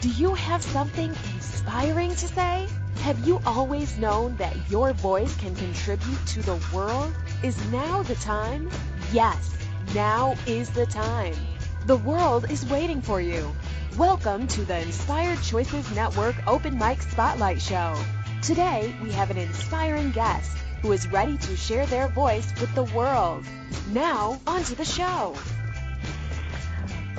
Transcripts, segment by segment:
Do you have something inspiring to say? Have you always known that your voice can contribute to the world? Is now the time? Yes, now is the time. The world is waiting for you. Welcome to the Inspired Choices Network Open Mic Spotlight Show. Today, we have an inspiring guest who is ready to share their voice with the world. Now, on to the show.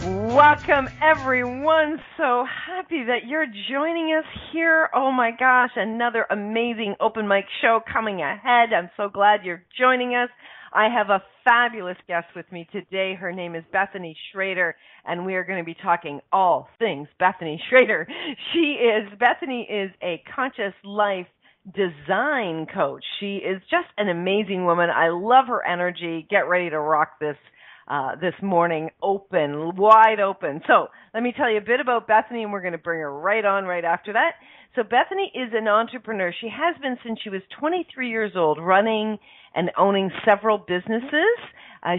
Welcome, everyone. So happy that you're joining us here. Oh, my gosh, another amazing open mic show coming ahead. I'm so glad you're joining us. I have a fabulous guest with me today. Her name is Bethany Schrader, and we are going to be talking all things Bethany Schrader. Bethany is a conscious life design coach. She is just an amazing woman. I love her energy. Get ready to rock this morning, wide open. So let me tell you a bit about Bethany, and we're going to bring her right on right after that. So Bethany is an entrepreneur. She has been since she was 23 years old, running and owning several businesses.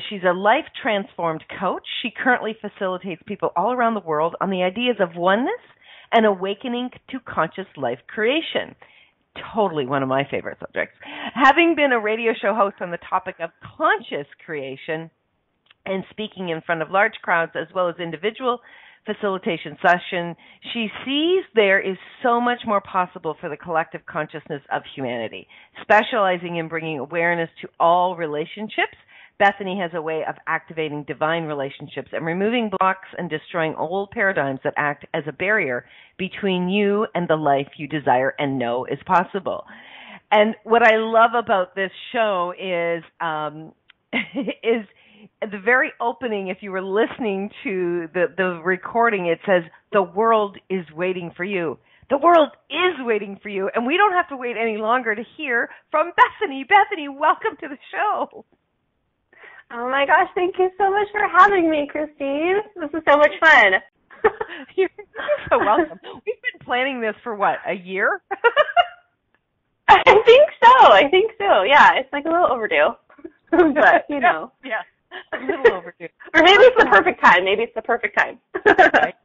She's a life-transformed coach. She currently facilitates people all around the world on the ideas of oneness and awakening to conscious life creation. Totally one of my favorite subjects. Having been a radio show host on the topic of conscious creation, and speaking in front of large crowds as well as individual facilitation session, she sees there is so much more possible for the collective consciousness of humanity. Specializing in bringing awareness to all relationships, Bethany has a way of activating divine relationships and removing blocks and destroying old paradigms that act as a barrier between you and the life you desire and know is possible. And what I love about this show is the very opening, if you were listening to the recording, it says, "The world is waiting for you." The world is waiting for you, and we don't have to wait any longer to hear from Bethany. Bethany, welcome to the show. Oh my gosh, thank you so much for having me, Christine. This is so much fun. You're so welcome. We've been planning this for, what, a year? I think so. Yeah, it's like a little overdue. But, you know. Yeah. A little overdue. Or maybe it's the perfect time. Right.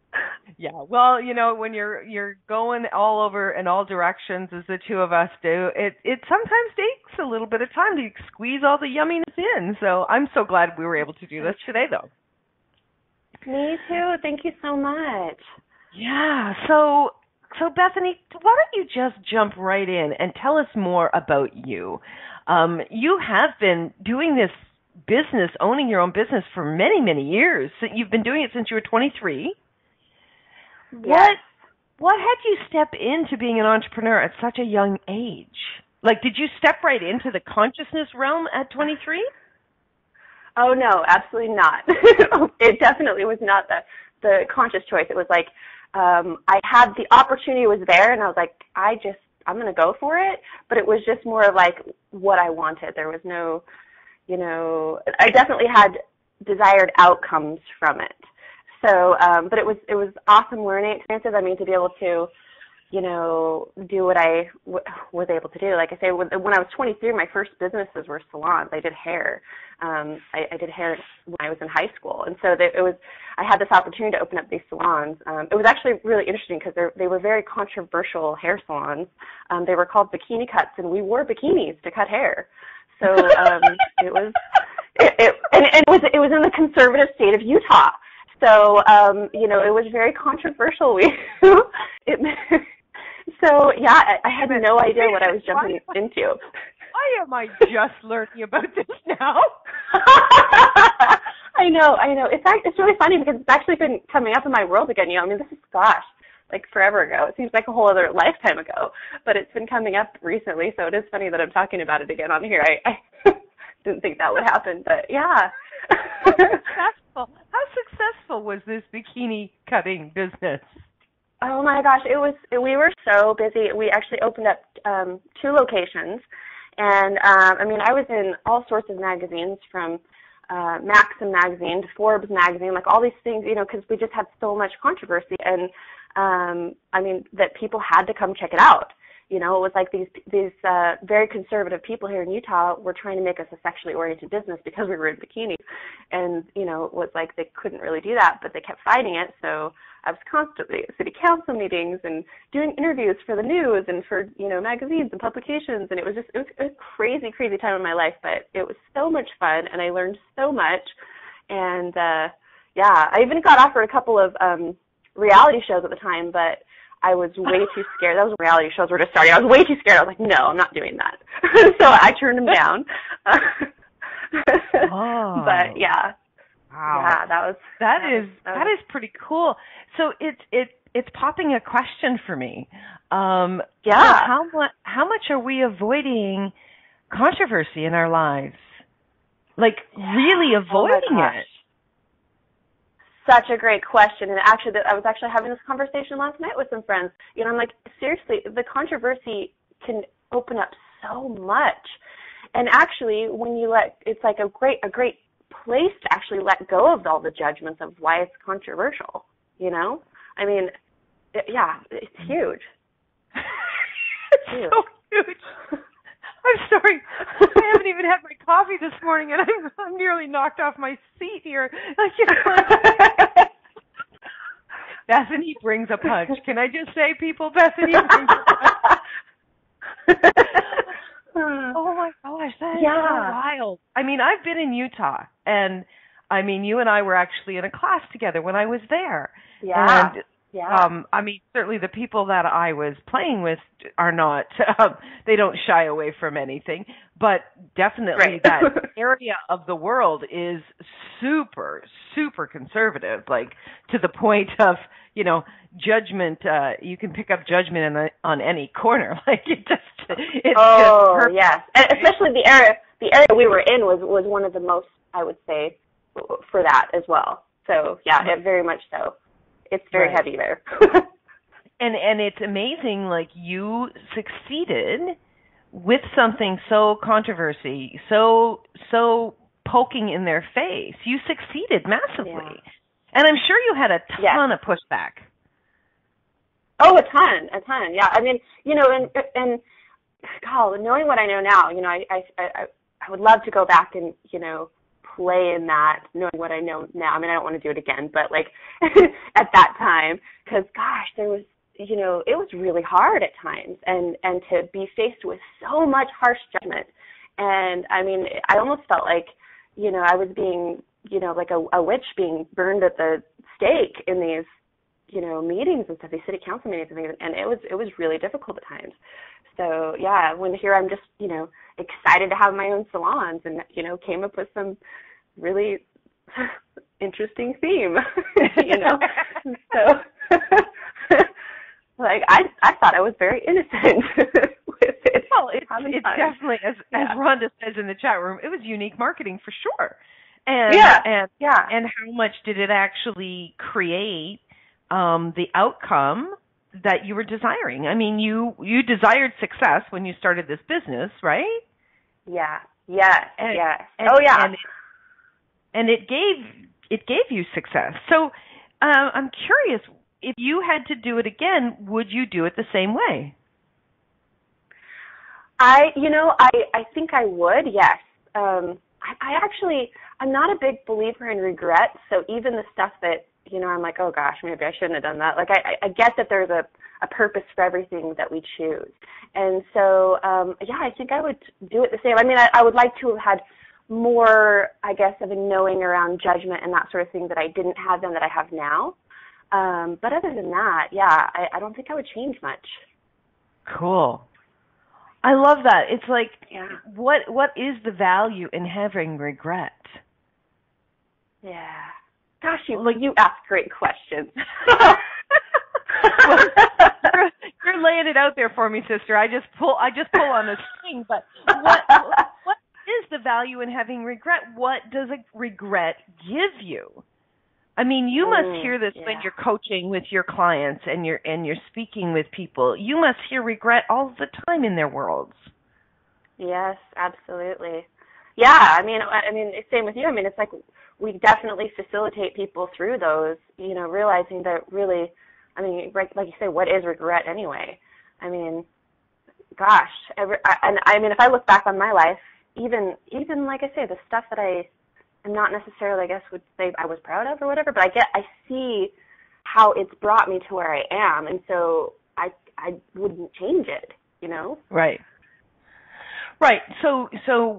Yeah. Well, you know, when you're going all over in all directions, as the two of us do, it sometimes takes a little bit of time to squeeze all the yumminess in. So I'm so glad we were able to do this today, though. Me too. Thank you so much. Yeah. So Bethany, why don't you just jump right in and tell us more about you? You have been doing this business, owning your own business for many, many years. So you've been doing it since you were 23. Yes. What had you step into being an entrepreneur at such a young age? Like, did you step right into the consciousness realm at 23? Oh, no, absolutely not. It definitely was not the conscious choice. It was like I had the opportunity was there, and I was like, I'm going to go for it. But it was just more of like what I wanted. There was no, I definitely had desired outcomes from it. So, but it was awesome learning experiences. I mean, to be able to, do what I was able to do. Like I say, when I was 23, my first businesses were salons. I did hair. I did hair when I was in high school. And so I had this opportunity to open up these salons. It was actually really interesting because they were very controversial hair salons. They were called bikini cuts, and we wore bikinis to cut hair. So it was in the conservative state of Utah. So it was very controversial. So yeah, I had no idea what I was jumping into. Why am I just learning about this now? I know. It's really funny because it's actually been coming up in my world again. I mean, this is like forever ago. It seems like a whole other lifetime ago, but it's been coming up recently. So it is funny that I'm talking about it again on here. I didn't think that would happen, but yeah. How successful was this bikini cutting business? Oh my gosh, we were so busy. We actually opened up 2 locations, and I was in all sorts of magazines, from Maxim magazine to Forbes magazine, like all these things, because we just had so much controversy, and that people had to come check it out. You know, it was like these very conservative people here in Utah were trying to make us a sexually oriented business because we were in bikinis. And, you know, it was like they couldn't really do that, but they kept fighting it. So I was constantly at city council meetings and doing interviews for the news and for, you know, magazines and publications. And it was a crazy, crazy time in my life, but it was so much fun and I learned so much. And, I even got offered a couple of reality shows at the time, but I was way too scared. Those reality shows were just starting. I was way too scared. I was like, no, I'm not doing that. So I turned them down. But yeah. Wow. Yeah, that is pretty cool. So it's popping a question for me. So how much are we avoiding controversy in our lives? Like really avoiding it? Such a great question. And actually, I was actually having this conversation last night with some friends. You know, I'm like, seriously, the controversy can open up so much. And actually, when you it's like a great place to actually let go of all the judgments of why it's controversial. You know, I mean, it's huge. It's huge. So huge. I'm sorry. I haven't even had my coffee this morning, and I'm nearly knocked off my seat here. Bethany brings a punch. Can I just say, people, Bethany brings a punch. Oh, my gosh. That is so wild. I mean, I've been in Utah, and, I mean, you and I were actually in a class together when I was there. Yeah. And I mean, certainly the people that I was playing with are not, they don't shy away from anything, but definitely that area of the world is super, super conservative, like to the point of, you know, judgment, you can pick up judgment on any corner. Like it's just perfect. Yes. And especially the area we were in was one of the most, I would say, for that as well. So it very much so. It's very heavy there. And it's amazing, like you succeeded with something so controversy, so poking in their face. You succeeded massively. Yeah. And I'm sure you had a ton of pushback. Oh, a ton. Yeah. I mean, you know, and God, knowing what I know now, you know, I would love to go back and, you know, play in that, knowing what I know now. I mean, I don't want to do it again, but like at that time, because gosh, there was, you know, it was really hard at times, and to be faced with so much harsh judgment. And I mean, I almost felt like, you know, I was being, you know, like a witch being burned at the stake in these, you know, meetings and stuff, these city council meetings and things, and it was really difficult at times. So yeah, when here I'm just, you know, excited to have my own salons, and you know, came up with some really interesting theme, you know. So like I thought I was very innocent with it. Well, it's definitely, as Rhonda says in the chat room, it was unique marketing for sure. And and how much did it actually create the outcome that you were desiring? I mean, you desired success when you started this business, right? Yeah. And it gave you success. So I'm curious, if you had to do it again, would you do it the same way? I think I would, yes. I'm not a big believer in regret, so even the stuff that, you know, I'm like, oh gosh, maybe I shouldn't have done that. Like, I get that there's a purpose for everything that we choose. And so, I think I would do it the same. I mean, I would like to have had more, I guess, of a knowing around judgment and that sort of thing that I didn't have then that I have now. But other than that, I don't think I would change much. Cool. I love that. It's like, what is the value in having regret? Yeah. Gosh, you ask great questions. Well, you're laying it out there for me, sister. I just pull on a string. But what is the value in having regret? What does a regret give you? I mean, you must hear this when you're coaching with your clients and you're speaking with people. You must hear regret all the time in their worlds. Yes, absolutely. Yeah, I mean, same with you. I mean, it's like we definitely facilitate people through those, you know, realizing that really, I mean, like you say, what is regret anyway? I mean, gosh, I mean, if I look back on my life, even like I say, the stuff that I am not necessarily, I guess, would say I was proud of or whatever, but I see how it's brought me to where I am, and so I wouldn't change it, you know? Right. Right. So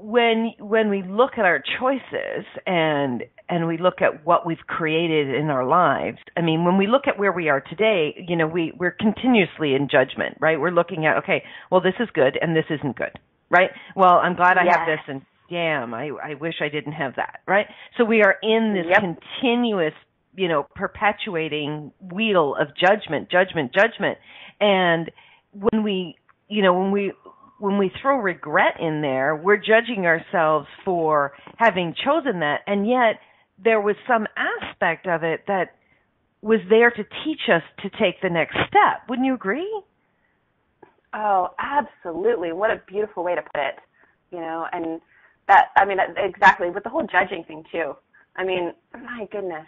when we look at our choices and we look at what we've created in our lives, I mean, when we look at where we are today, you know, we're continuously in judgment, right? We're looking at, okay, well, this is good and this isn't good, right? Well, I'm glad I have this, and damn, I wish I didn't have that, right? So we are in this continuous, you know, perpetuating wheel of judgment. And when we throw regret in there, we're judging ourselves for having chosen that, and yet there was some aspect of it that was there to teach us to take the next step. Wouldn't you agree? Oh, absolutely. What a beautiful way to put it, you know, and that, I mean, exactly, with the whole judging thing too. I mean, my goodness,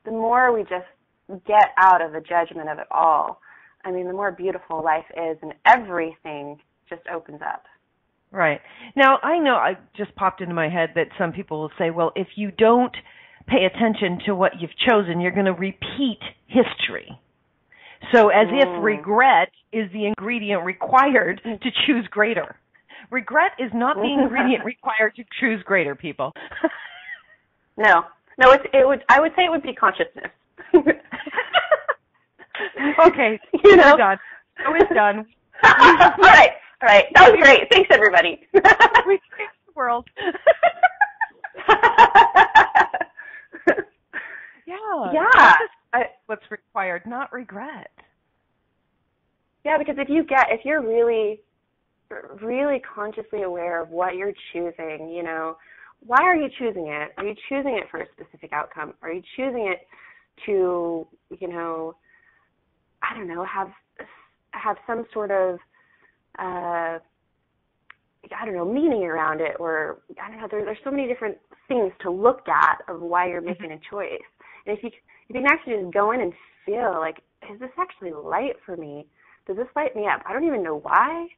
the more we just get out of the judgment of it all, I mean, the more beautiful life is, and everything just opens up. Right. Now, I know I just popped into my head that some people will say, well, if you don't pay attention to what you've chosen, you're going to repeat history. So as if regret is the ingredient required to choose greater. Regret is not the ingredient required to choose greater, people. No, I would say it would be consciousness. Okay, you know? We're done. So it's done. All right. That was great. Thanks, everybody. We changed the world. Yeah. What's required, not regret. Yeah, because if you're really, really consciously aware of what you're choosing, you know, why are you choosing it? Are you choosing it for a specific outcome? Are you choosing it to, you know, I don't know, have some sort of I don't know, meaning around it, or I don't know, there's so many different things to look at of why you're making a choice. And if you can actually just go in and feel like, is this actually light for me? Does this light me up? I don't even know why,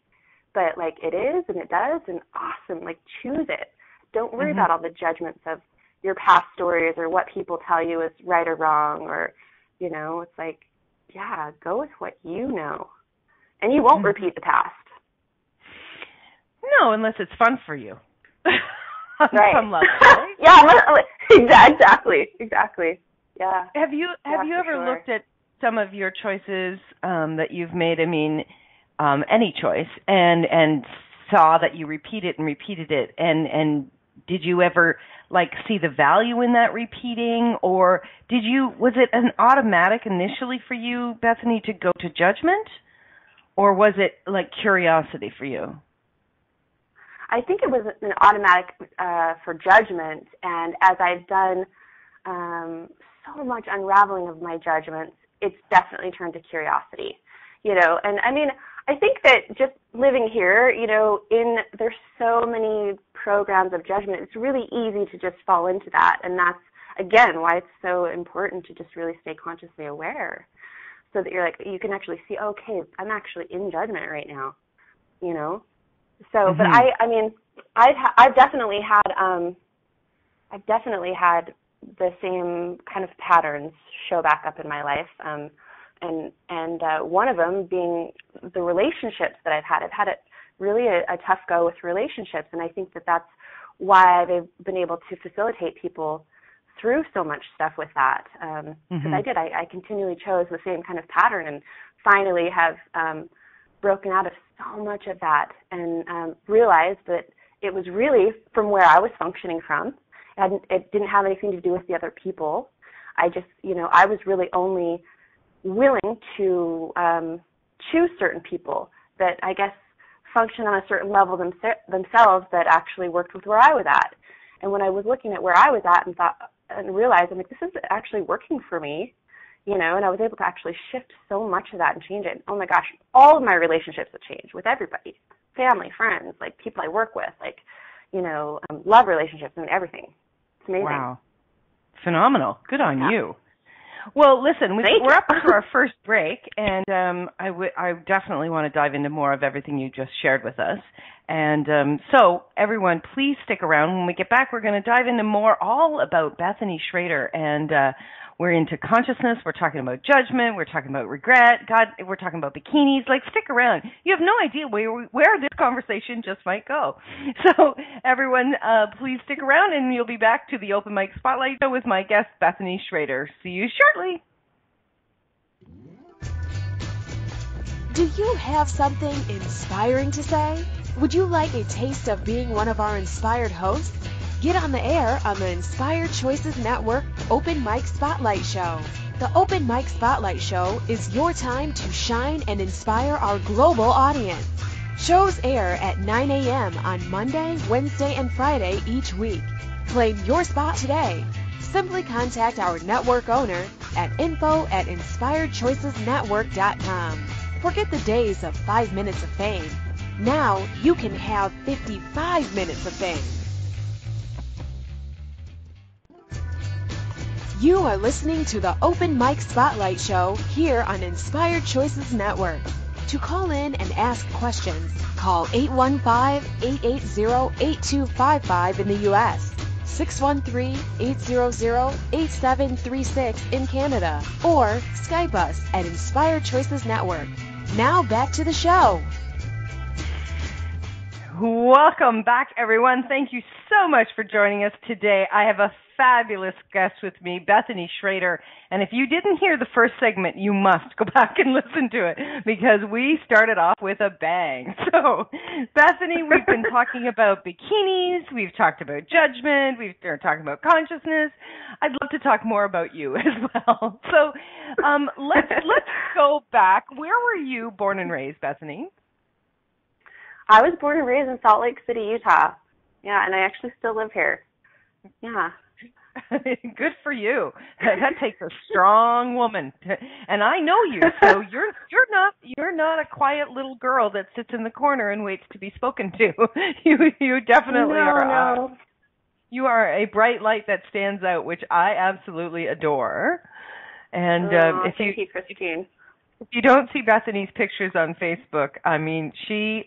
but like it is and it does, and awesome, like choose it. Don't worry about all the judgments of your past stories or what people tell you is right or wrong, or, you know, it's like, yeah, go with what you know. And you won't repeat the past. No, unless it's fun for you. On right. some level, right? Yeah, exactly. Yeah. Have you ever looked at some of your choices that you've made? I mean, any choice, and saw that you repeated it, and did you ever like see the value in that repeating, or was it an automatic initially for you, Bethany, to go to judgment, or was it like curiosity for you? I think it was an automatic for judgment, and as I've done so much unraveling of my judgments, it's definitely turned to curiosity, you know. And I mean, I think that just living here, you know, there's so many programs of judgment, it's really easy to just fall into that, and that's, again, why it's so important to just really stay consciously aware, so that you're like, you can actually see, okay, I'm actually in judgment right now, you know. So, but I mean, I've definitely had the same kind of patterns show back up in my life, and one of them being the relationships that I've had. I've had really a tough go with relationships, and I think that that's why I've been able to facilitate people through so much stuff with that. Because I continually chose the same kind of pattern, and finally have broken out of so much of that, and realized that it was really from where I was functioning from, and it didn't have anything to do with the other people. I just, you know, I was really only willing to choose certain people that I guess function on a certain level themselves that actually worked with where I was at. And when I was looking at where I was at and realized, I'm like, this is actually working for me, you know, and I was able to actually shift so much of that and change it. Oh my gosh, all of my relationships have changed with everybody, family, friends, like people I work with, like, you know, love relationships, and everything. It's amazing. Wow. Phenomenal. Good on you. Well, listen, we're up to our first break, and I definitely want to dive into more of everything you just shared with us. And so, everyone, please stick around. When we get back, we're going to dive into more all about Bethany Schrader, and we're into consciousness. We're talking about judgment. We're talking about regret. God, we're talking about bikinis. Like, stick around. You have no idea where this conversation just might go. So, everyone, please stick around, and you'll be back to the Open Mic Spotlight Show with my guest, Bethany Schrader. See you shortly. Do you have something inspiring to say? Would you like a taste of being one of our inspired hosts? Get on the air on the Inspired Choices Network Open Mic Spotlight Show. The Open Mic Spotlight Show is your time to shine and inspire our global audience. Shows air at 9 a.m. on Monday, Wednesday, and Friday each week. Claim your spot today. Simply contact our network owner at info@inspiredchoicesnetwork.com. Forget the days of 5 minutes of fame. Now you can have 55 minutes of fame. You are listening to the Open Mic Spotlight Show here on Inspired Choices Network. To call in and ask questions, call 815-880-8255 in the U.S., 613-800-8736 in Canada, or Skype us at Inspired Choices Network. Now back to the show. Welcome back, everyone. Thank you so much for joining us today. I have a fabulous guest with me, Bethany Schrader. And if you didn't hear the first segment, you must go back and listen to it because we started off with a bang. So, Bethany, we've been talking about bikinis. We've talked about judgment. We've been talking about consciousness. I'd love to talk more about you as well. So, let's go back. Where were you born and raised, Bethany? I was born and raised in Salt Lake City, Utah. Yeah, and I actually still live here. Yeah. Good for you. That takes a strong woman. And I know you, so you're not a quiet little girl that sits in the corner and waits to be spoken to. You definitely are. No. You are a bright light that stands out, which I absolutely adore. And thank you, Christine. If you don't see Bethany's pictures on Facebook, I mean, you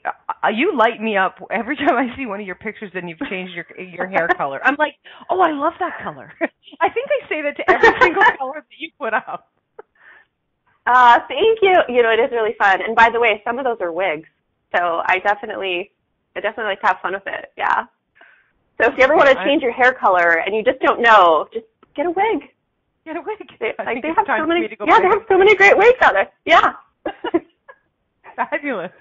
light me up every time I see one of your pictures and you've changed your hair color. I'm like, oh, I love that color. I think I say that to every single color that you put up. Thank you. You know, it is really fun. And by the way, some of those are wigs. So I definitely like to have fun with it. Yeah. So if you ever want to change your hair color and you just don't know, just get a wig. Get a wig. They have so many. Yeah, they have so many great wigs out there. Yeah. Fabulous.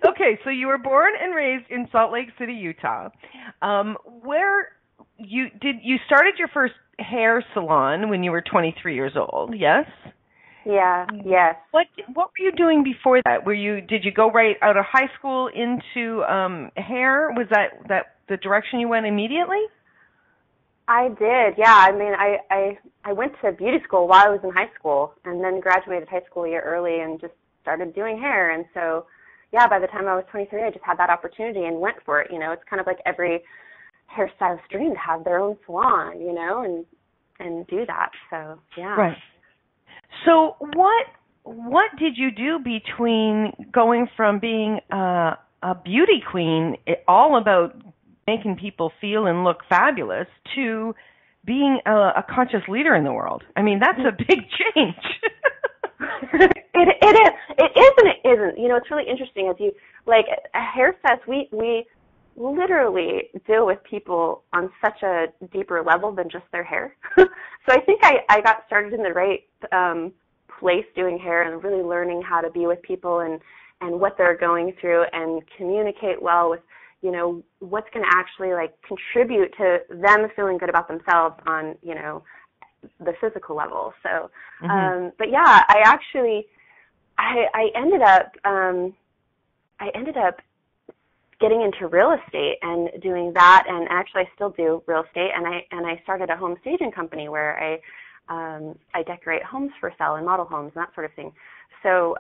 Okay, so you were born and raised in Salt Lake City, Utah. Where you started your first hair salon when you were 23 years old? Yes. Yeah. Yes. What were you doing before that? Did you go right out of high school into hair? Was that the direction you went immediately? I did, yeah. I mean, I went to beauty school while I was in high school and then graduated high school a year early and just started doing hair. And so, yeah, by the time I was 23, I just had that opportunity and went for it. You know, it's kind of like every hairstylist dream to have their own salon, you know, and do that. So, yeah. Right. So what did you do between going from being a beauty queen, all about making people feel and look fabulous, to being a conscious leader in the world? I mean, that's a big change. It is. It is and it isn't. You know, it's really interesting. As you, like, a hairstylist, we literally deal with people on such a deeper level than just their hair. So I think I got started in the right place doing hair and really learning how to be with people and what they're going through and communicate well with, you know, what's going to actually, like, contribute to them feeling good about themselves on, you know, the physical level. So, but yeah, I ended up getting into real estate and doing that, and actually I still do real estate, and I started a home staging company where I decorate homes for sale and model homes and that sort of thing. So,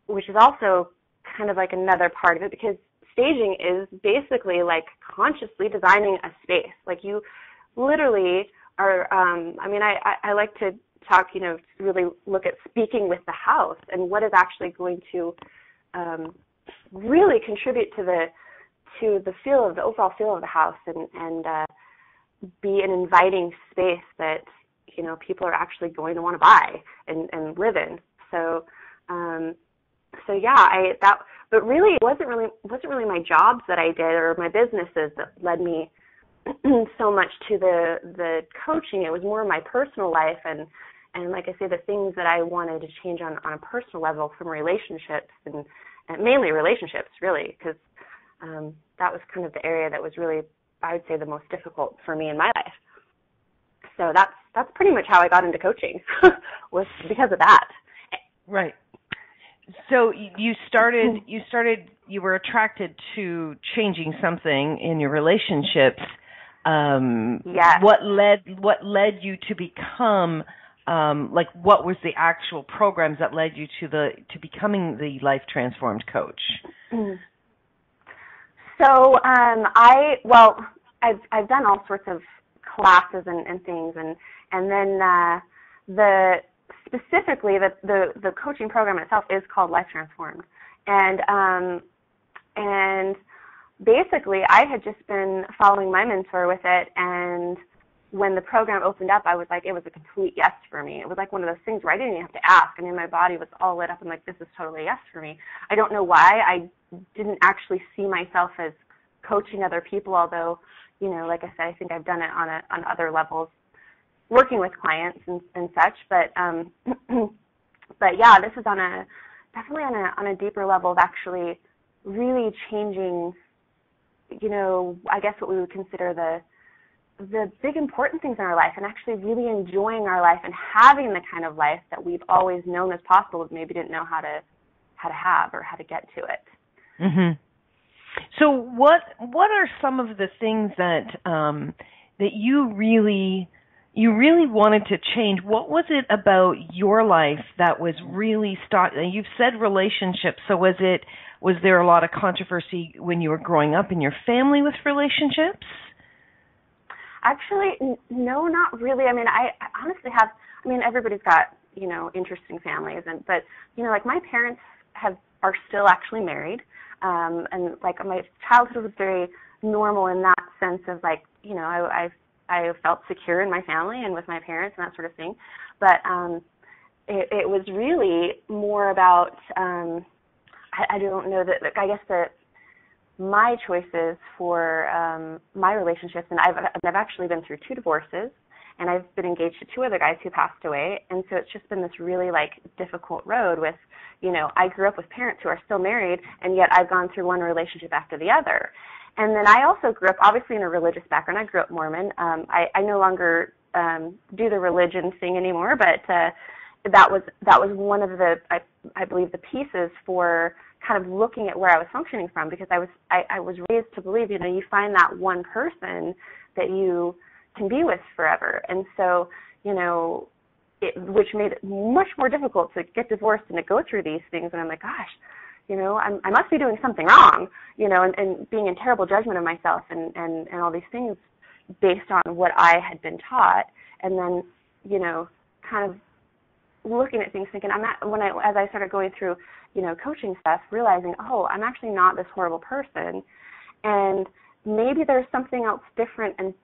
which is also kind of like another part of it, because staging is basically like consciously designing a space. Like, you literally are, I mean, I like to talk, really look at speaking with the house and what is actually going to really contribute to the overall feel of the house, and be an inviting space that people are actually going to want to buy and live in. So yeah, but really it wasn't really my jobs that I did or my businesses that led me so much to the coaching. It was more my personal life and like I say, the things that I wanted to change on a personal level from relationships and mainly relationships, really, because that was kind of the area that was really, I would say, the most difficult for me in my life. So that's pretty much how I got into coaching, was because of that. Right. So you were attracted to changing something in your relationships. Yes. What led you to become, what was the actual programs that led you to becoming the Life Transformed coach? So I've done all sorts of classes and things, and then specifically the coaching program itself is called Life Transformed, and basically I had just been following my mentor with it, and when the program opened up, I was like, it was a complete yes for me. It was like one of those things where I didn't even have to ask. I mean, my body was all lit up. I'm like, this is totally yes for me. I don't know why I didn't actually see myself as coaching other people, although, like I said, I think I've done it on other levels, working with clients and such. But yeah, this is definitely on a deeper level of actually really changing, I guess what we would consider the big important things in our life, and actually really enjoying our life and having the kind of life that we've always known is possible, but maybe didn't know how to have or how to get to it. Mm-hmm. So what are some of the things that you really wanted to change? What was it about your life that was really you've said relationships, so was there a lot of controversy when you were growing up in your family with relationships? Actually, no, not really. I mean, I honestly have, everybody's got, interesting families, but, like my parents are still actually married, and like my childhood was very normal in that sense of like, I felt secure in my family and with my parents and that sort of thing, but it was really more about, I don't know, I guess that my choices for my relationships, and I've actually been through 2 divorces, and I've been engaged to 2 other guys who passed away, and so it's just been this really difficult road with, I grew up with parents who are still married, and yet I've gone through one relationship after the other. And then I also grew up, obviously, in a religious background. I grew up Mormon. I no longer do the religion thing anymore, but that was one of the, I believe, the pieces for kind of looking at where I was functioning from, because I was raised to believe, you find that one person that you can be with forever. And so, which made it much more difficult to get divorced and to go through these things. And I'm like, gosh, I must be doing something wrong, and being in terrible judgment of myself and all these things based on what I had been taught. And then, kind of looking at things, thinking, as I started going through, coaching stuff, realizing, oh, I'm actually not this horrible person, and maybe there's something else different and,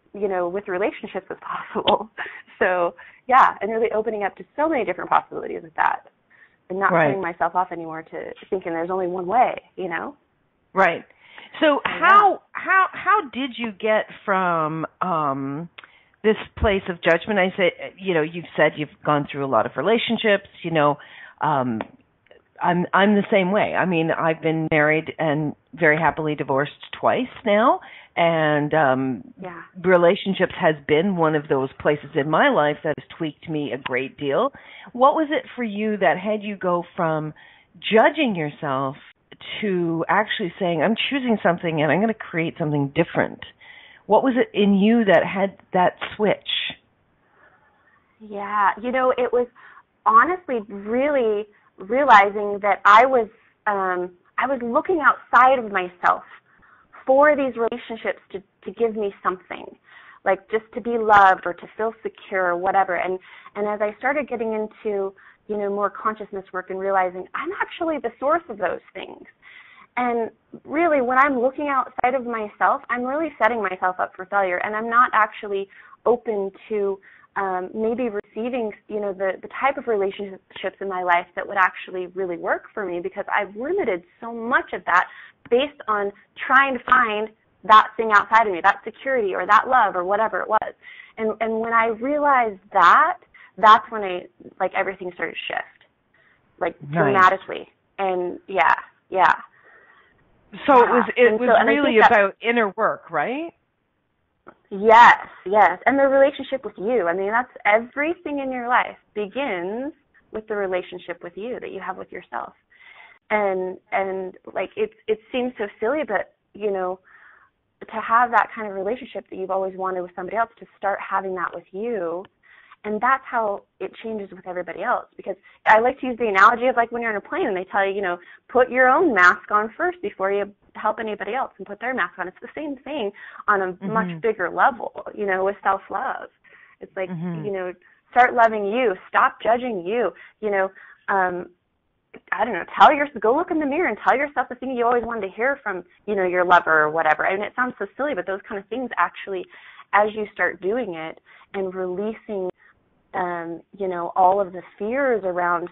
with relationships as possible. So, yeah, and really opening up to so many different possibilities with that, and not putting myself off anymore to thinking there's only one way, Right. So how did you get from this place of judgment? I said, you've said you've gone through a lot of relationships, I'm the same way. I mean, I've been married and very happily divorced twice now, and relationships has been one of those places in my life that has tweaked me a great deal. What was it for you that had you go from judging yourself to actually saying, I'm choosing something and I'm going to create something different? What was it in you that had that switch? Yeah, it was honestly really realizing that I was looking outside of myself for these relationships to give me something. like just to be loved or to feel secure or whatever. And as I started getting into, more consciousness work and realizing I'm actually the source of those things. And really, when I'm looking outside of myself, I'm really setting myself up for failure, and I'm not actually open to maybe receiving, the type of relationships in my life that would actually really work for me, because I've limited so much of that based on trying to find that thing outside of me, that security or that love or whatever it was. And when I realized that, that's when everything started to shift, dramatically. And yeah. So it was really about inner work, right? Yes. And the relationship with you. I mean, that's everything in your life begins with the relationship with you that you have with yourself. And it seems so silly, but, to have that kind of relationship that you've always wanted with somebody else, to start having that with you. And that's how it changes with everybody else. Because I like to use the analogy of when you're on a plane and they tell you, put your own mask on first before you help anybody else and put their mask on. It's the same thing on a much bigger level, with self-love. It's start loving you, stop judging you, I don't know, go look in the mirror and tell yourself the thing you always wanted to hear from, your lover or whatever. And it sounds so silly, but those kind of things actually, as you start doing it and releasing, all of the fears around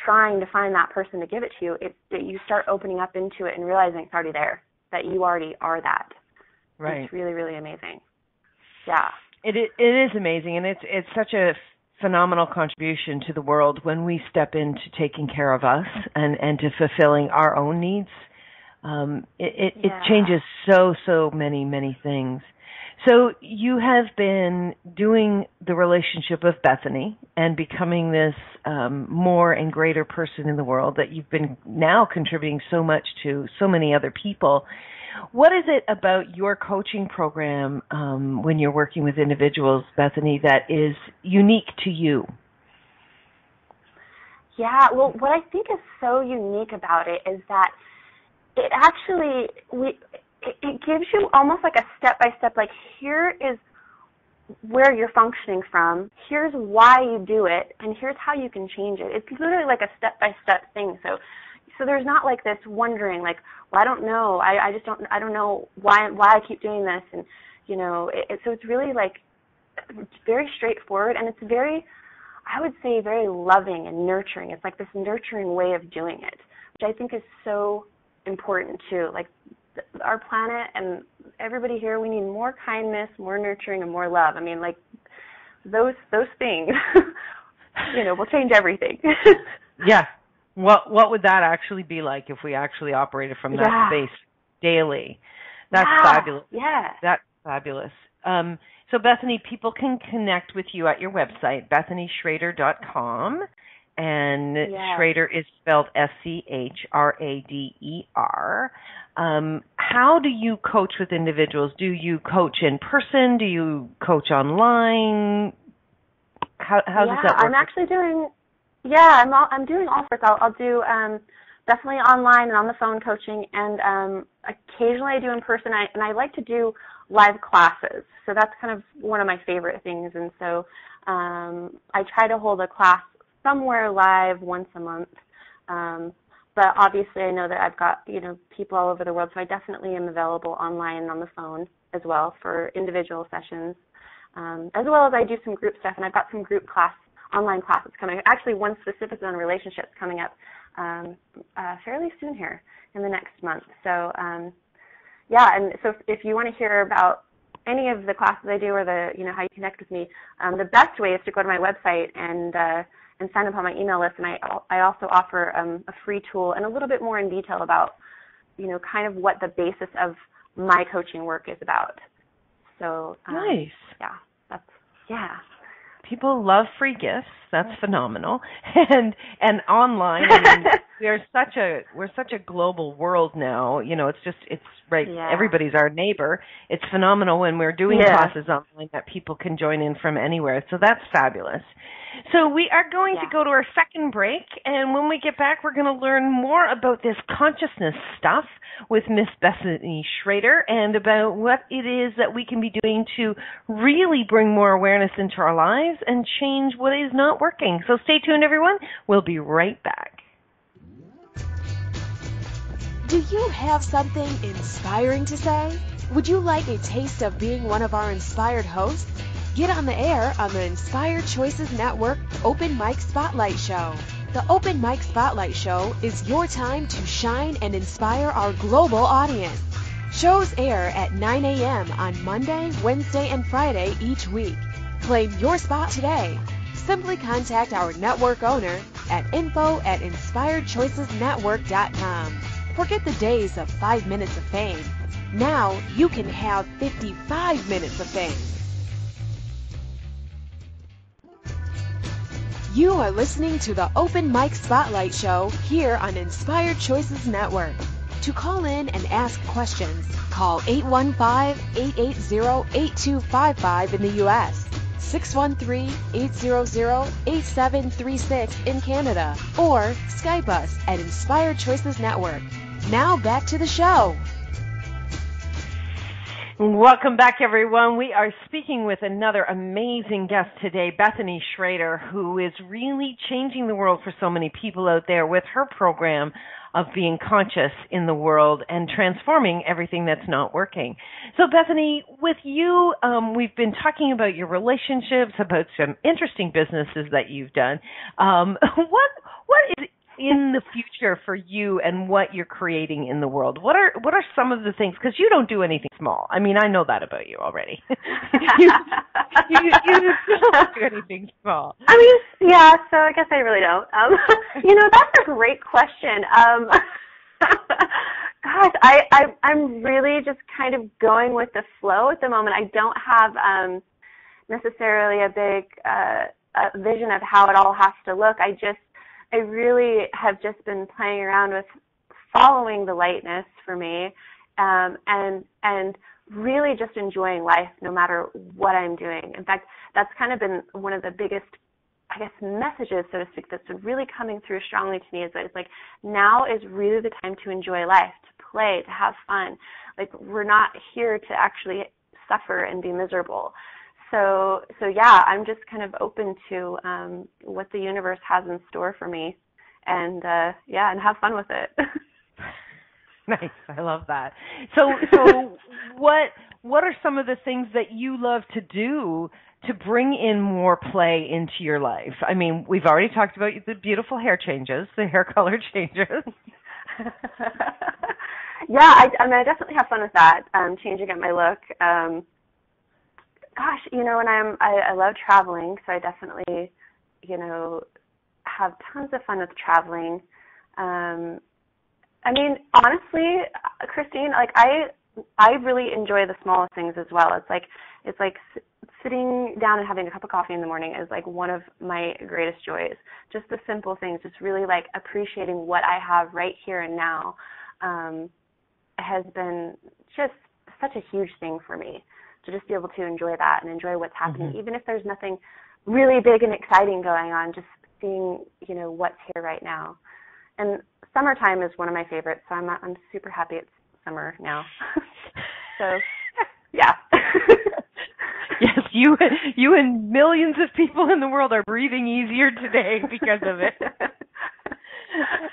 trying to find that person to give it to you, you start opening up into it and realizing it's already there, that you already are that. Right. It's really, really amazing. Yeah. It is amazing, and it's such a phenomenal contribution to the world when we step into taking care of us and to fulfilling our own needs. It changes so many things. So you have been doing the relationship with Bethany and becoming this more and greater person in the world that you've been now contributing so much to so many other people. What is it about your coaching program when you're working with individuals, Bethany, that is unique to you? Yeah, well, what I think is so unique about it is that it actually, it gives you almost like a step-by-step, here is where you're functioning from, here's why you do it, and here's how you can change it. It's literally like a step-by-step thing. So there's not this wondering, well, I don't know, I don't know why I keep doing this, and so it's really very straightforward, and it's very, I would say, very loving and nurturing. It's this nurturing way of doing it, which I think is so important too. Our planet and everybody here, we need more kindness, more nurturing, and more love. I mean, those things, will change everything. Yeah. What would that actually be like if we actually operated from that space daily? That's fabulous. Yeah. That's fabulous. So, Bethany, people can connect with you at your website, BethanySchrader.com. And Schrader is spelled Schrader. How do you coach with individuals? Do you coach in person? Do you coach online? How does that work? I'm actually doing... Yeah, I'm doing all sorts. I'll do definitely online and on the phone coaching, and occasionally I do in person. And I like to do live classes. So that's kind of one of my favorite things. And so I try to hold a class somewhere live once a month. But obviously I know that I've got, people all over the world, so I definitely am available online and on the phone as well for individual sessions, as well as I do some group stuff, and I've got some group online classes coming. Actually, one specifically on relationships coming up fairly soon here in the next month. So, and so if you want to hear about any of the classes I do or how you connect with me, the best way is to go to my website and sign up on my email list. And I also offer a free tool and a little bit more in detail about, kind of what the basis of my coaching work is about. So, nice. Yeah. People love free gifts. That's phenomenal. And online, we're such a global world now. It's right. Yeah. Everybody's our neighbor. It's phenomenal when we're doing classes online that people can join in from anywhere. So that's fabulous. So we are going to go to our second break, and when we get back, we're going to learn more about this consciousness stuff with Miss Bethany Schrader and about what it is that we can be doing to really bring more awareness into our lives and change what is not working. So stay tuned, everyone. We'll be right back. Do you have something inspiring to say? Would you like a taste of being one of our inspired hosts? Get on the air on the Inspired Choices Network Open Mic Spotlight Show. The Open Mic Spotlight Show is your time to shine and inspire our global audience. Shows air at 9 a.m. on Monday, Wednesday, and Friday each week. Claim your spot today. Simply contact our network owner at info@inspiredchoicesnetwork.com. Forget the days of 5 minutes of fame. Now you can have 55 minutes of fame. You are listening to the Open Mic Spotlight Show here on Inspired Choices Network. To call in and ask questions, call 815-880-8255 in the U.S., 613-800-8736 in Canada, or Skype us at Inspired Choices Network. Now back to the show. Welcome back, everyone. We are speaking with another amazing guest today, Bethany Schrader, who is really changing the world for so many people out there with her program of being conscious in the world and transforming everything that's not working. So, Bethany, with you, we've been talking about your relationships, about some interesting businesses that you've done. What is in the future for you and what you're creating in the world? What are some of the things, because you don't do anything small. I mean, I know that about you already. you don't do anything small. I mean, yeah, so I guess I really don't. That's a great question. Gosh, I'm really just kind of going with the flow at the moment. I don't have necessarily a big vision of how it all has to look. I really have just been playing around with following the lightness for me, and really just enjoying life no matter what I'm doing. In fact, that's kind of been one of the biggest, I guess, messages, so to speak, that's been really coming through strongly to me, is that it's like, now is really the time to enjoy life, to play, to have fun. Like, we're not here to actually suffer and be miserable. So yeah, I'm just kind of open to what the universe has in store for me, and and have fun with it. Nice, I love that. So what are some of the things that you love to do to bring in more play into your life? I mean, we've already talked about the beautiful hair changes, the hair color changes. Yeah, I definitely have fun with that, changing up my look. Gosh, and I love traveling, so I definitely, have tons of fun with traveling. I mean, honestly, Christine, like I really enjoy the smallest things as well. It's like sitting down and having a cup of coffee in the morning is like one of my greatest joys. Just the simple things, just really like appreciating what I have right here and now, has been just such a huge thing for me. To just be able to enjoy that and enjoy what's happening, even if there's nothing really big and exciting going on, just seeing, what's here right now. And summertime is one of my favorites, so I'm super happy it's summer now. So, yeah. Yes, you and millions of people in the world are breathing easier today because of it.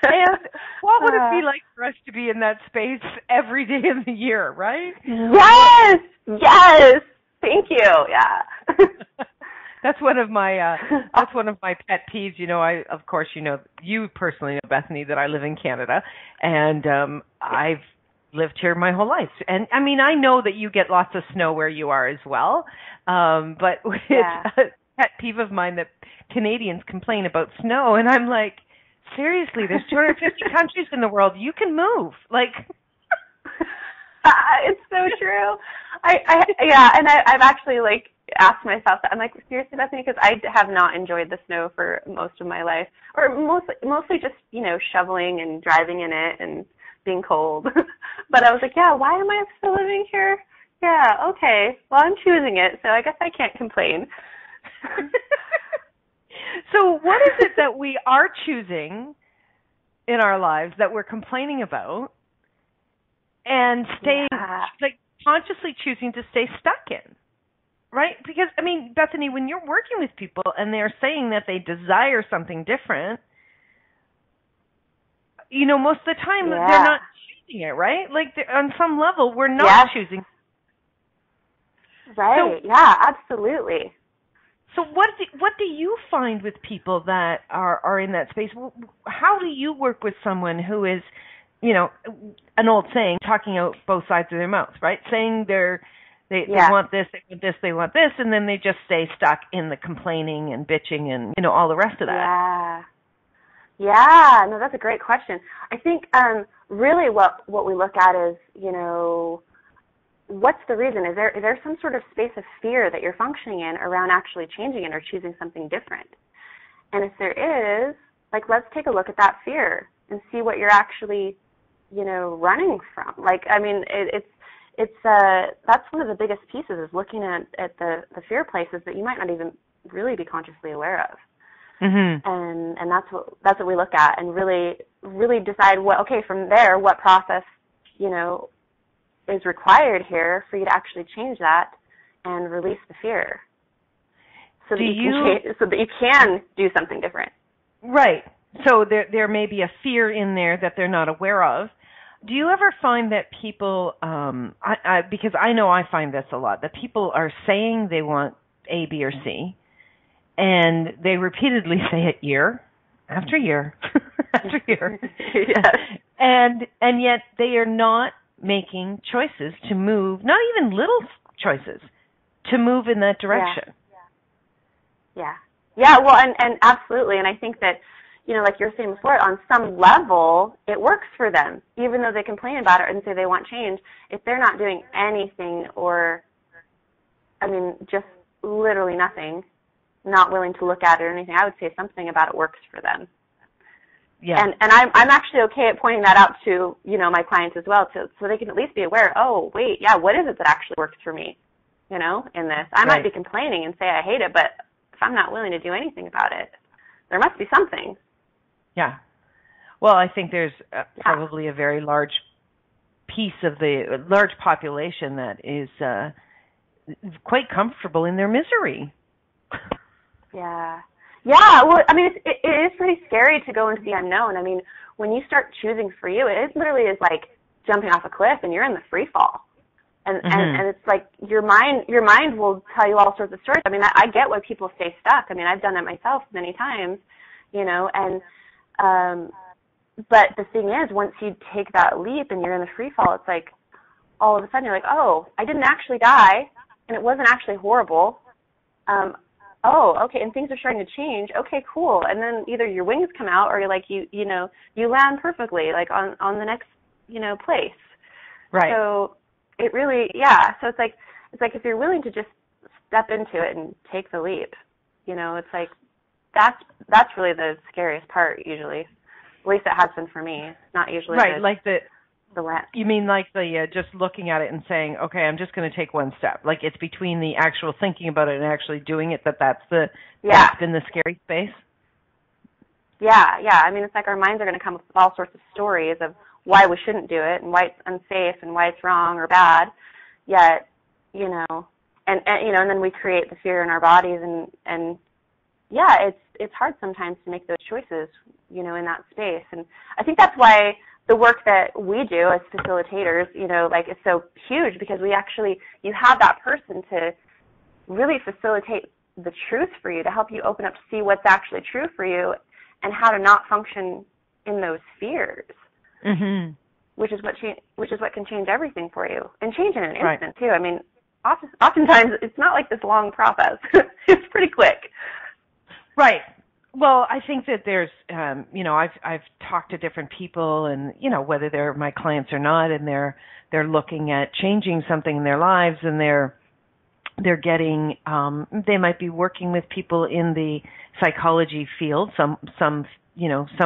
And what would it be like for us to be in that space every day of the year, right? Yes. Thank you. Yeah. That's one of my pet peeves. Of course, you personally know, Bethany, that I live in Canada, and I've lived here my whole life. And I mean, I know that you get lots of snow where you are as well, but it's a pet peeve of mine that Canadians complain about snow, and I'm like, seriously, there's 250 countries in the world. You can move. Like, it's so true. I've actually, like, ask myself that. I'm like, seriously, Bethany, because I have not enjoyed the snow for most of my life, or mostly just, shoveling and driving in it and being cold. But I was like, yeah, why am I still living here? Yeah, okay. Well, I'm choosing it, so I guess I can't complain. So what is it that we are choosing in our lives that we're complaining about and staying, like consciously choosing to stay stuck in? Right? Because, Bethany, when you're working with people and they're saying that they desire something different, most of the time they're not choosing it, right? Like on some level, we're not choosing. Right. So, yeah, absolutely. So what do you find with people that are in that space? How do you work with someone who is, an old saying, talking out both sides of their mouth, right? Saying they want this, they want this, they want this, and then they just stay stuck in the complaining and bitching and, all the rest of that. Yeah, no, that's a great question. I think really what we look at is, what's the reason? Is there some sort of space of fear that you're functioning in around actually changing it or choosing something different? And if there is, let's take a look at that fear and see what you're actually, running from. It's that's one of the biggest pieces is looking at the fear places that you might not even really be consciously aware of. Mm-hmm. And that's what we look at and really decide from there what process, is required here for you to actually change that and release the fear so that you can do something different. Right. So there may be a fear in there that they're not aware of. Do you ever find that people, because I know I find this a lot, that people are saying they want A, B, or C, and they repeatedly say it year after year after year. Yes. And yet they are not making choices to move, not even little choices, to move in that direction. Yeah, well, and absolutely. And I think that, like you were saying before, on some level, it works for them, even though they complain about it and say they want change. If they're not doing anything or, just literally nothing, not willing to look at it or anything, I would say something about it works for them. Yeah. And I'm actually okay at pointing that out to, my clients as well, so they can at least be aware, oh, wait, what is it that actually works for me, in this? I might be complaining and say I hate it, but if I'm not willing to do anything about it, there must be something. Yeah. Well, I think there's probably a very large piece of the large population that is quite comfortable in their misery. Yeah. Yeah, well, it is pretty scary to go into the unknown. When you start choosing for you, it literally is like jumping off a cliff and you're in the free fall. And it's like your mind will tell you all sorts of stories. I get why people stay stuck. I've done it myself many times, but the thing is, once you take that leap and you're in the free fall, it's like all of a sudden you're like, oh, I didn't actually die and it wasn't actually horrible. Oh, okay, and things are starting to change. Okay, cool. And then either your wings come out or you land perfectly, on the next, place. Right. So it really, so it's like if you're willing to just step into it and take the leap, it's like that's really the scariest part usually. At least it has been for me. Not usually the land. You mean like the just looking at it and saying, okay, I'm just going to take one step. Like it's between the actual thinking about it and actually doing it that's the gap in the scary space? Yeah. It's like our minds are going to come up with all sorts of stories of why we shouldn't do it and why it's unsafe and why it's wrong or bad. Yet, and then we create the fear in our bodies and it's hard sometimes to make those choices, in that space. And I think that's why the work that we do as facilitators, is so huge because you have that person to really facilitate the truth for you, to help you open up to see what's actually true for you and how to not function in those fears, which is what can change everything for you and change in an instant too. Oftentimes it's not like this long process. It's pretty quick. Right. Well, I think that there's, I've talked to different people, and whether they're my clients or not, and they're looking at changing something in their lives, and they're they're getting, they might be working with people in the psychology field, some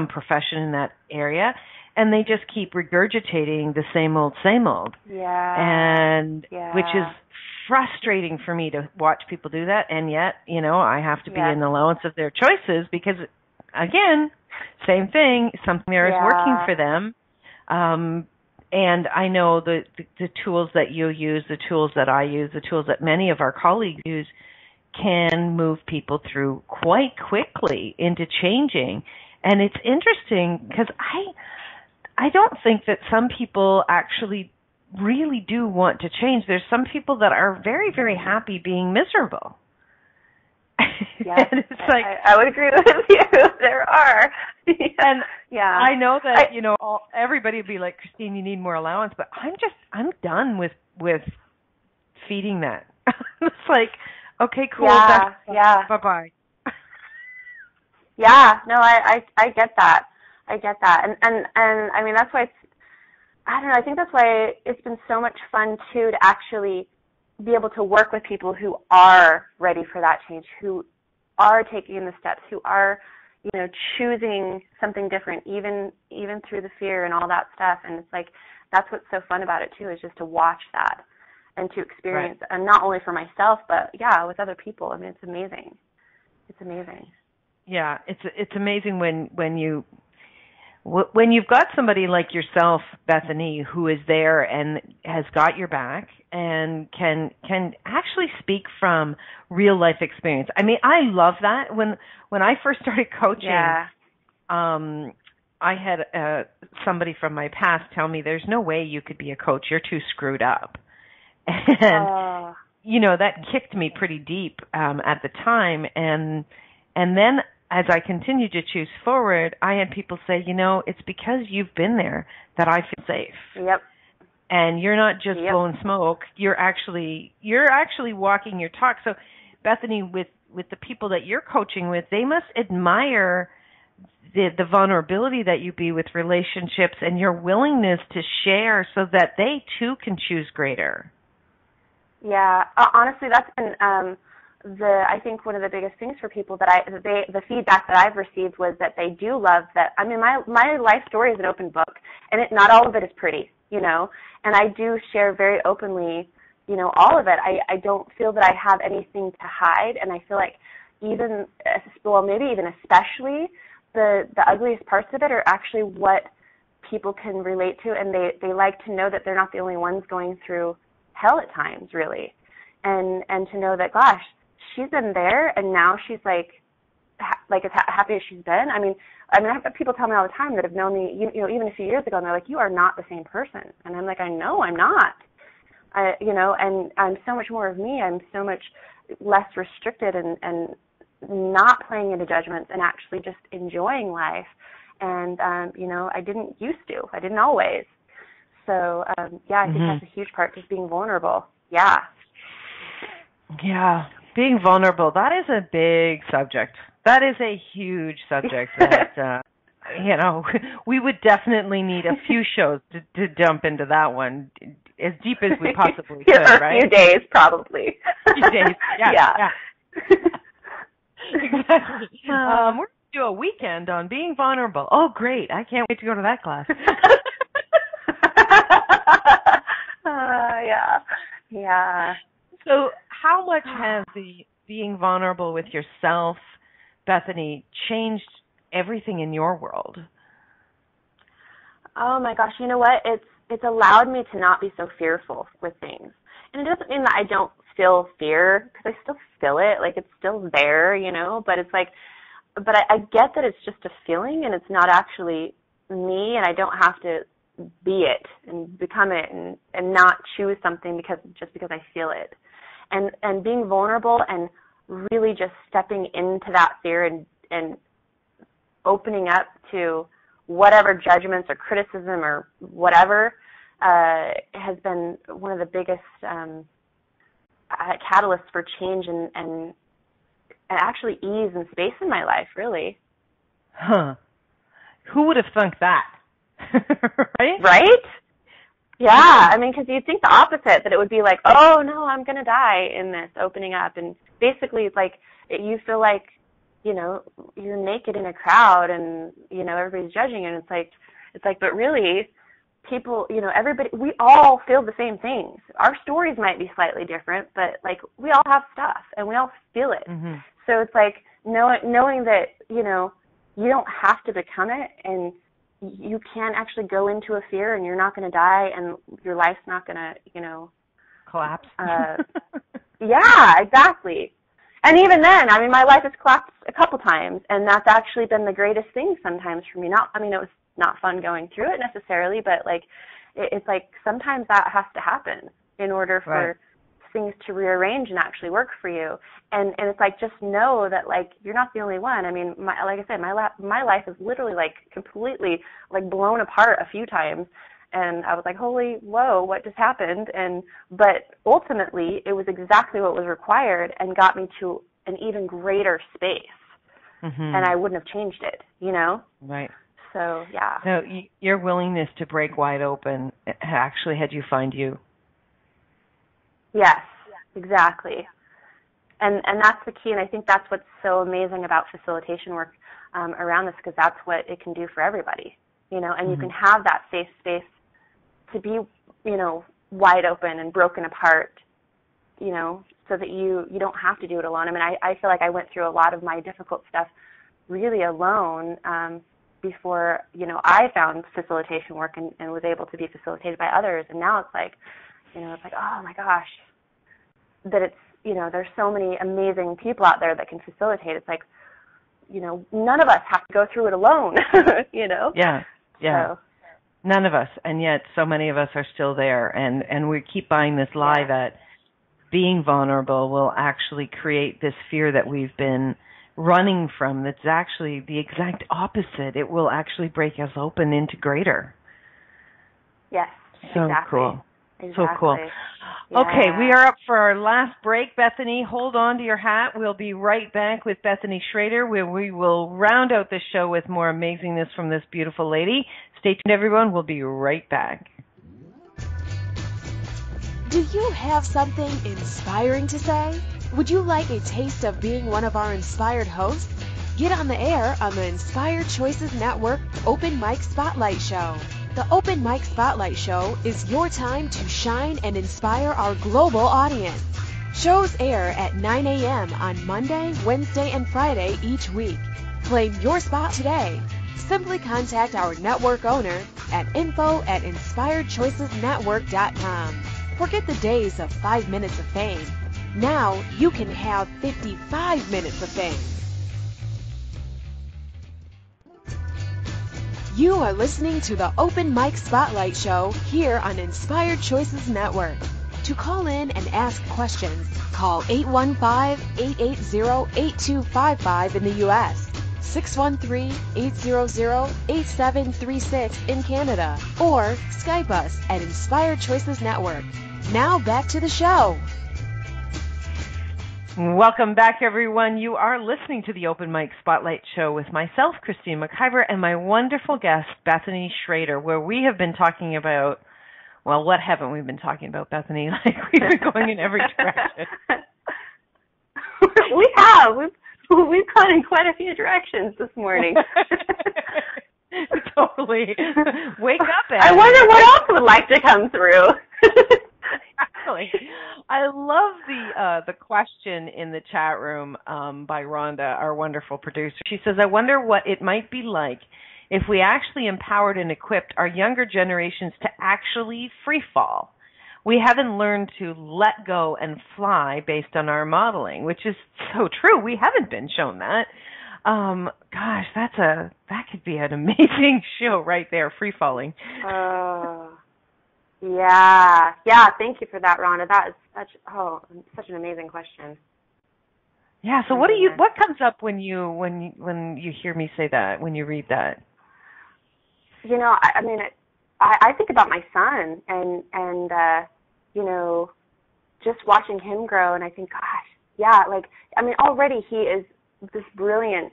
profession in that area, and they just keep regurgitating the same old. Yeah. And which is frustrating for me to watch people do that, and yet, I have to be in allowance of their choices because, again, same thing, something there is working for them. And I know the tools that you use, the tools that I use, the tools that many of our colleagues use can move people through quite quickly into changing. And it's interesting because I don't think that some people actually really do want to change. There's some people that are very, very happy being miserable. Yeah, and it's like I would agree with you. There are. And I know that, everybody would be like, Christine, you need more allowance, but I'm done with feeding that. It's like, okay, cool. Bye-bye. Yeah, no, I get that. And I mean, that's why I don't know, I think that's why it's been so much fun too to actually be able to work with people who are ready for that change, who are taking the steps, who are, choosing something different, even through the fear and all that stuff. And it's like, that's what's so fun about it too, is just to watch that and to experience, and not only for myself, but with other people. I mean, it's amazing. It's amazing. Yeah, it's amazing when you've got somebody like yourself, Bethany, who is there and has got your back and can actually speak from real life experience. I mean, I love that. When I first started coaching, I had somebody from my past tell me, "There's no way you could be a coach. You're too screwed up." And that kicked me pretty deep at the time, and then as I continued to choose forward, I had people say, it's because you've been there that I feel safe. Yep. And you're not just blowing smoke. You're actually walking your talk. So, Bethany, with the people that you're coaching with, they must admire the vulnerability that you be with relationships and your willingness to share so that they too can choose greater. Yeah. Honestly, that's been I think one of the biggest things for people the feedback that I've received was that they do love that. I mean, my life story is an open book, and not all of it is pretty, and I do share very openly, all of it. I don't feel that I have anything to hide, and I feel like maybe even especially the ugliest parts of it are actually what people can relate to, and they like to know that they're not the only ones going through hell at times, really, and to know that, gosh, she's been there, and now she's like as happy as she's been. I mean, I have people tell me all the time that have known me, even a few years ago, and they're like, "You are not the same person." And I'm like, "I know I'm not." And I'm so much more of me. I'm so much less restricted and not playing into judgments and actually just enjoying life. And I didn't used to. I didn't always. So I think that's a huge part, just being vulnerable. Yeah. Yeah. Being vulnerable, that is a big subject. That is a huge subject that, we would definitely need a few shows to jump into that one as deep as we possibly could, right? A few days, probably. A few days, yeah. Exactly. We're going to do a weekend on being vulnerable. Oh, great. I can't wait to go to that class. Yeah. So how much has the being vulnerable with yourself, Bethany, changed everything in your world? Oh my gosh, you know what? It's allowed me to not be so fearful with things. And it doesn't mean that I don't still fear, because I still feel it, like it's still there, but it's like, but I get that it's just a feeling and it's not actually me, and I don't have to be it and become it and not choose something just because I feel it. And being vulnerable and really just stepping into that fear and opening up to whatever judgments or criticism or whatever has been one of the biggest catalysts for change and actually ease and space in my life, really. Huh. Who would have thunk that? Right? Right? Yeah, I mean, because you'd think the opposite, that it would be like, oh, no, I'm going to die in this opening up. And basically, it's like you feel like, you're naked in a crowd and, everybody's judging. And it's like, but really, people, everybody, we all feel the same things. Our stories might be slightly different, but, like, we all have stuff and we all feel it. Mm-hmm. So it's like knowing that, you don't have to become it, and you can actually go into a fear and you're not going to die and your life's not going to, collapse. Yeah, exactly. And even then, I mean, my life has collapsed a couple times, and that's actually been the greatest thing sometimes for me. It was not fun going through it necessarily, but like, it's like sometimes that has to happen in order for things to rearrange and actually work for you. And it's like, just know that, like, you're not the only one. I mean, like I said, my life is literally like completely like blown apart a few times, and I was like, whoa, what just happened? But ultimately, it was exactly what was required and got me to an even greater space. Mm-hmm. And I wouldn't have changed it, Right. So, yeah. So your willingness to break wide open actually had you find you. Yes, exactly. And that's the key, and I think that's what's so amazing about facilitation work around this, because that's what it can do for everybody, and mm-hmm. you can have that safe space to be, wide open and broken apart, so that you don't have to do it alone. I mean, I feel like I went through a lot of my difficult stuff really alone before, I found facilitation work and was able to be facilitated by others. And now it's like, oh my gosh, that it's, there's so many amazing people out there that can facilitate. It's like, none of us have to go through it alone, Yeah. So. None of us, and yet so many of us are still there, and we keep buying this lie that being vulnerable will actually create this fear that we've been running from. That's actually the exact opposite. It will actually break us open into greater. Yes, so exactly. Cool. Exactly. So cool. Yeah. Okay, we are up for our last break. Bethany, hold on to your hat. We'll be right back with Bethany Schrader, where we will round out the show with more amazingness from this beautiful lady. Stay tuned, everyone. We'll be right back. Do you have something inspiring to say? Would you like a taste of being one of our inspired hosts? Get on the air on the Inspired Choices Network Open Mic Spotlight Show. The Open Mic Spotlight Show is your time to shine and inspire our global audience. Shows air at 9 a.m. on Monday, Wednesday, and Friday each week. Claim your spot today. Simply contact our network owner at info@inspiredchoicesnetwork.com. Forget the days of 5 minutes of fame. Now you can have 55 minutes of fame. You are listening to the Open Mic Spotlight Show here on Inspired Choices Network. To call in and ask questions, call 815-880-8255 in the U.S., 613-800-8736 in Canada, or Skype us at Inspired Choices Network. Now back to the show. Welcome back, everyone. You are listening to the Open Mic Spotlight Show with myself, Christine McIver, and my wonderful guest, Bethany Schrader, where we have been talking about, well, what haven't we been talking about, Bethany? Like, we've been going in every direction. We have. We've gone in quite a few directions this morning. Totally. Wake up, Annie. I wonder what else would like to come through. Exactly. I love the question in the chat room by Rhonda, our wonderful producer. She says, I wonder what it might be like if we actually empowered and equipped our younger generations to actually free fall. We haven't learned to let go and fly based on our modeling, which is so true. We haven't been shown that. Gosh, that could be an amazing show right there, free falling. Yeah. Thank you for that, Rhonda. That is such an amazing question. Yeah. So what comes up when you hear me say that, when you read that? I mean, I think about my son and just watching him grow, and I think, gosh, yeah, already he is this brilliant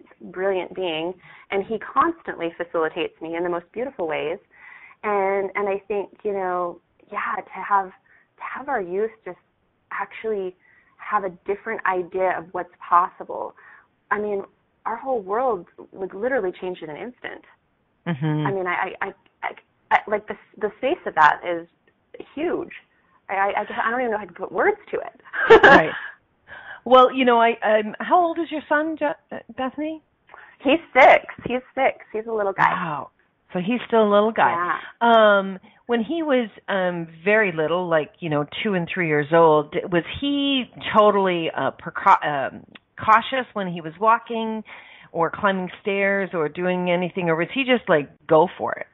being, and he constantly facilitates me in the most beautiful ways. And I think, to have our youth just actually have a different idea of what's possible. I mean, our whole world would literally change in an instant. Mm-hmm. I mean, I like the space of that is huge. I don't even know how to put words to it. Right. Well, how old is your son, Bethany? He's 6. He's 6. He's a little guy. Wow. So he's still a little guy. Yeah. When he was very little, like 2 and 3 years old, was he totally cautious when he was walking, or climbing stairs, or doing anything, or was he just like go for it?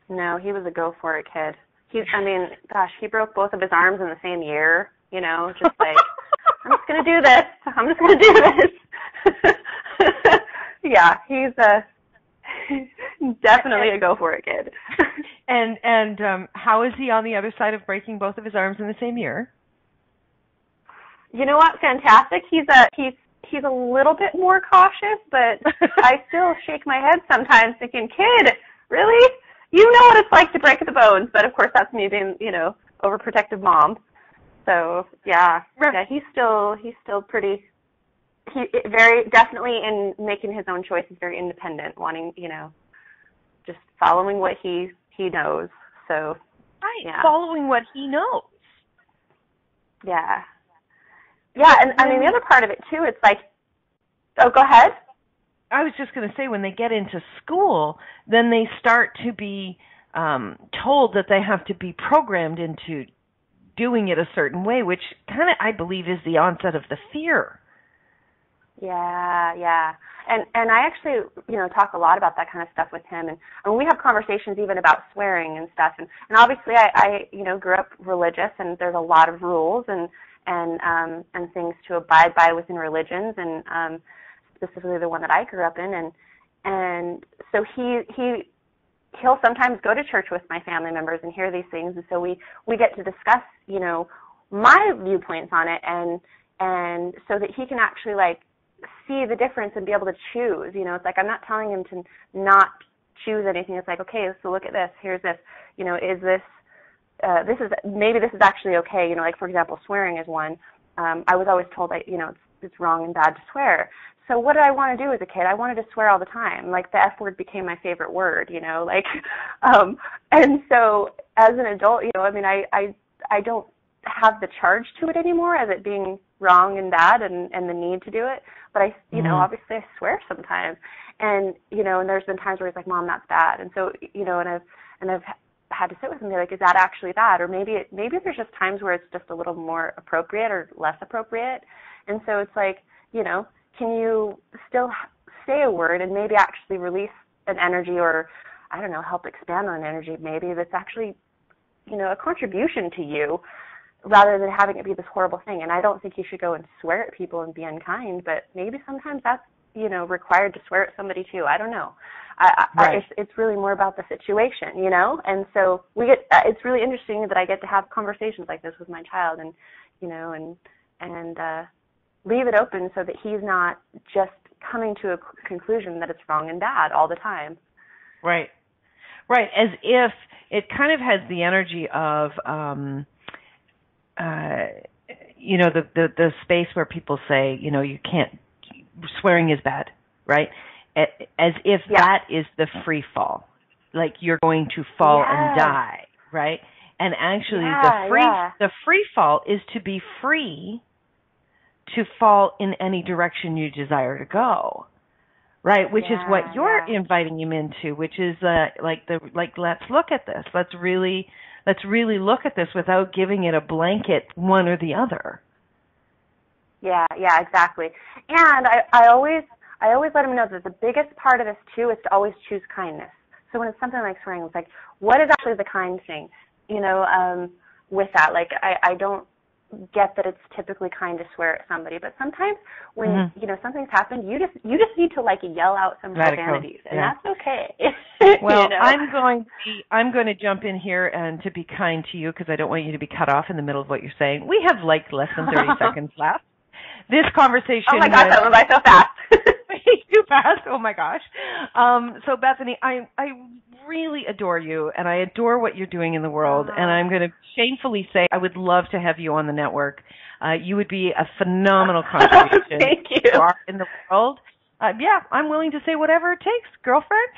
No, he was a go for it kid. He broke both of his arms in the same year. Just like I'm just gonna do this. I'm just gonna do this. Yeah, he's definitely a go for it kid. And how is he on the other side of breaking both of his arms in the same year? You know what? Fantastic. He's a little bit more cautious, but I still shake my head sometimes, thinking, "Kid, really? You know what it's like to break the bones." But of course, that's me being, overprotective mom. So yeah, he's still pretty. He very definitely in making his own choices, very independent, wanting, just following what he knows. So right, yeah. Following what he knows. Yeah. Yeah, and I mean the other part of it too, it's like, oh, go ahead. I was just going to say, when they get into school, then they start to be told that they have to be programmed into doing it a certain way, which kind of, I believe, is the onset of the fear. Yeah. And I actually, talk a lot about that kind of stuff with him. And we have conversations even about swearing and stuff. And obviously I grew up religious, and there's a lot of rules and things to abide by within religions, and specifically the one that I grew up in. And so he'll sometimes go to church with my family members and hear these things. And so we get to discuss, my viewpoints on it, and so that he can actually like see the difference and be able to choose. It's like I'm not telling him to not choose anything. It's like, okay, so look at this. Here's this. Is this this is actually okay. Like for example, swearing is one. I was always told that it's wrong and bad to swear. So what did I want to do as a kid? I wanted to swear all the time. Like the F word became my favorite word. And so as an adult, I don't have the charge to it anymore as it being wrong and bad and the need to do it. But I, obviously I swear sometimes. And, and there's been times where he's like, Mom, that's bad. And so, and I've had to sit with him and be like, is that actually bad? Or maybe there's just times where it's just a little more appropriate or less appropriate. And so it's like, can you still say a word and maybe actually release an energy, or, I don't know, help expand on an energy maybe that's actually, a contribution to you, rather than having it be this horrible thing. And I don't think you should go and swear at people and be unkind, but maybe sometimes that's, required to swear at somebody too. I don't know. It's really more about the situation, and so it's really interesting that I get to have conversations like this with my child, and, and leave it open so that he's not just coming to a conclusion that it's wrong and bad all the time. Right. As if it kind of has the energy of, the space where people say, you can't, swearing is bad, right? As if that is the free fall, like you're going to fall and die, right? And actually, the free fall is to be free to fall in any direction you desire to go, right? Which is what you're inviting him into, which is let's look at this. Let's really look at this without giving it a blanket one or the other. Yeah, exactly. And I always let him know that the biggest part of this too is to always choose kindness. So when it's something like swearing, it's like, what is actually the kind thing? With that, like I don't get that it's typically kind to swear at somebody, but sometimes when something's happened, you just need to like yell out some profanities, and that's okay. Well, I'm going to jump in here and to be kind to you, because I don't want you to be cut off in the middle of what you're saying. We have like less than 30 seconds left. This conversation. Oh my gosh, that went by so fast. too fast. Oh my gosh. So Bethany, I really adore you, and I adore what you're doing in the world. And I'm going to shamefully say I would love to have you on the network. You would be a phenomenal contribution. Thank you. In the world. Yeah, I'm willing to say whatever it takes, girlfriend.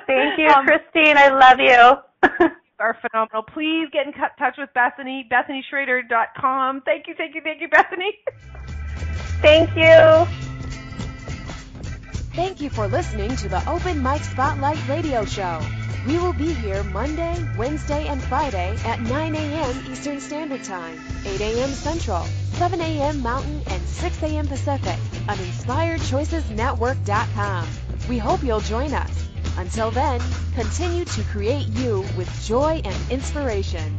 Thank you, Christine. I love you. You are phenomenal. Please get in touch with Bethany, BethanySchrader.com. Thank you, Bethany. Thank you. Thank you for listening to the Open Mic Spotlight Radio Show. We will be here Monday, Wednesday, and Friday at 9 a.m. Eastern Standard Time, 8 a.m. Central, 7 a.m. Mountain, and 6 a.m. Pacific on InspiredChoicesNetwork.com. We hope you'll join us. Until then, continue to create you with joy and inspiration.